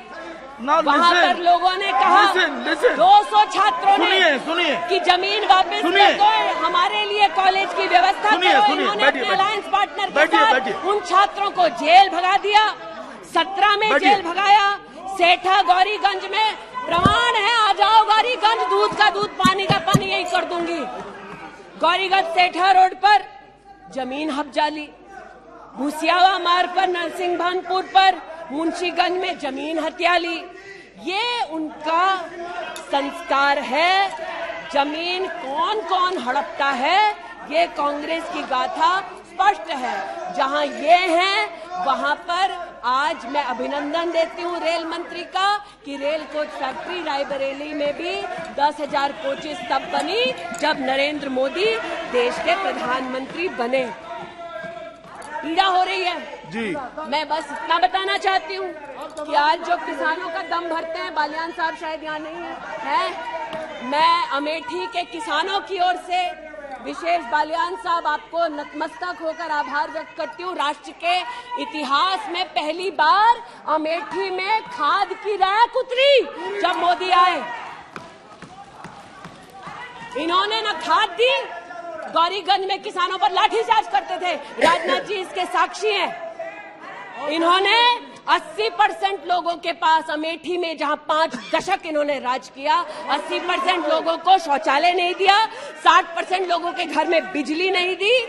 वहाँ पर लोगों ने कहा 200 छात्रों ने सुनिए कि जमीन वापस दे दो, हमारे लिए कॉलेज की व्यवस्था करो। इन्होंने अपने अलायंस पार्टनर के साथ उन छात्रों को जेल भगा दिया। 17 में जेल भगाया। सेठा गौरीगंज में प्रमाण है, आ जाओ गौरीगंज, दूध का दूध, पानी का पानी, यही कर दूंगी। गौरीगंज सेठा रोड पर जमीन हब्जाली, भूसियावा मार्ग पर, नरसिंह भानपुर पर मुंशीगंज में जमीन हथिया ली। ये उनका संस्कार है। जमीन कौन कौन हड़पता है, ये कांग्रेस की गाथा स्पष्ट है। जहां ये हैं वहां पर आज मैं अभिनंदन देती हूं रेल मंत्री का कि रेल कोच फैक्ट्री रायबरेली में भी 10,000 कोचेस तब बनी जब नरेंद्र मोदी देश के प्रधानमंत्री बने। पीड़ा हो रही है जी। मैं बस इतना बताना चाहती हूँ कि आज जो किसानों का दम भरते हैं, बालियान साहब शायद यहाँ नहीं है, मैं अमेठी के किसानों की ओर से विशेष बालियान साहब आपको नतमस्तक होकर आभार व्यक्त करती हूँ। राष्ट्र के इतिहास में पहली बार अमेठी में खाद की रैक उतरी जब मोदी आए। इन्होंने न खाद दी, गौरीगंज में किसानों पर लाठीचार्ज करते थे, राजनाथ जी इसके साक्षी हैं। इन्होंने 80% लोगों के पास अमेठी में जहां 5 दशक इन्होंने राज किया, 80% लोगों को शौचालय नहीं दिया, 60% लोगों के घर में बिजली नहीं दी।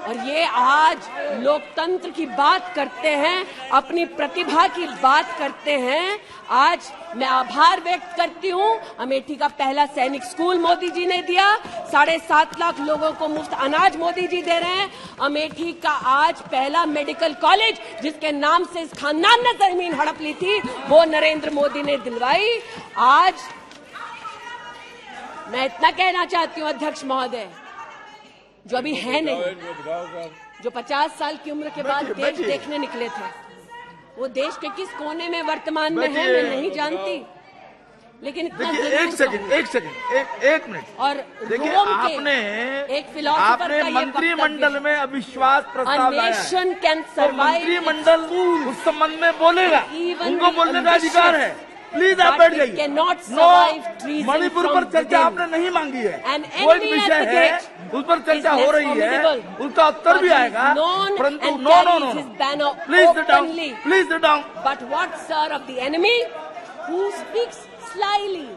और ये आज लोकतंत्र की बात करते हैं, अपनी प्रतिभा की बात करते हैं। आज मैं आभार व्यक्त करती हूँ। अमेठी का पहला सैनिक स्कूल मोदी जी ने दिया, 7.5 लाख लोगों को मुफ्त अनाज मोदी जी दे रहे हैं। अमेठी का आज पहला मेडिकल कॉलेज जिसके नाम से इस खानदान ने जमीन हड़प ली थी, वो नरेंद्र मोदी ने दिलवाई। आज मैं इतना कहना चाहती हूँ अध्यक्ष महोदय, जो अभी है नहीं, जो 50 साल की उम्र के बाद देश देखने निकले थे, वो देश के किस कोने में वर्तमान में है मैं नहीं जानती, लेकिन इतना एक मिनट। और देखिए, आपने एक फिलोसोफर का ये मंत्रिमंडल में अविश्वास प्रस्ताव लाया है। मंत्रिमंडल उस संबंध में बोलेगा, उनको बोलने का अधिकार है। प्लीज आप बैठ जाइए। मणिपुर पर चर्चा आपने नहीं मांगी है, वो एक विषय है, उस पर चर्चा हो रही है, उसका उत्तर भी आएगा, परंतु no please sit down, please sit down. But what sir of the enemy who speaks slyly,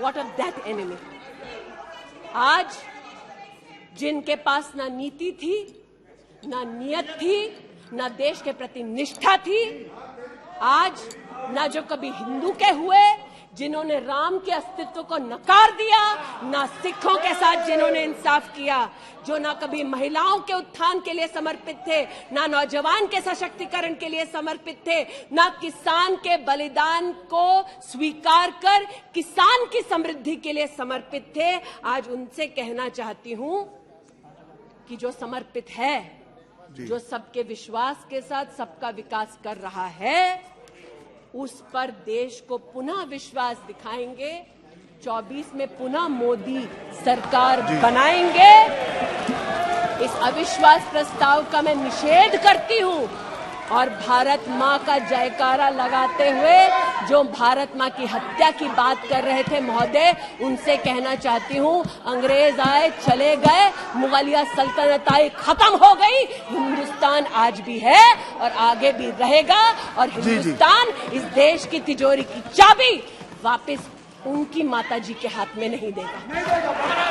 what of that enemy? आज जिनके पास ना नीति थी, ना नियत थी, ना देश के प्रति निष्ठा थी, आज ना जो कभी हिंदू के हुए, जिन्होंने राम के अस्तित्व को नकार दिया, ना सिखों के साथ जिन्होंने इंसाफ किया, जो ना कभी महिलाओं के उत्थान के लिए समर्पित थे, ना नौजवान के सशक्तिकरण के लिए समर्पित थे, ना किसान के बलिदान को स्वीकार कर किसान की समृद्धि के लिए समर्पित थे। आज उनसे कहना चाहती हूं कि जो समर्पित है, जो सबके विश्वास के साथ सबका विकास कर रहा है, उस पर देश को पुनः विश्वास दिखाएंगे। 24 में पुनः मोदी सरकार बनाएंगे। इस अविश्वास प्रस्ताव का मैं निषेध करती हूं और भारत मां का जयकारा लगाते हुए जो भारत मां की हत्या की बात कर रहे थे महोदय, उनसे कहना चाहती हूं, अंग्रेज आए चले गए, मुगलिया सल्तनत आई खत्म हो गई, हिंदुस्तान आज भी है और आगे भी रहेगा। और हिंदुस्तान इस देश की तिजोरी की चाबी वापस उनकी माताजी के हाथ में नहीं देगा।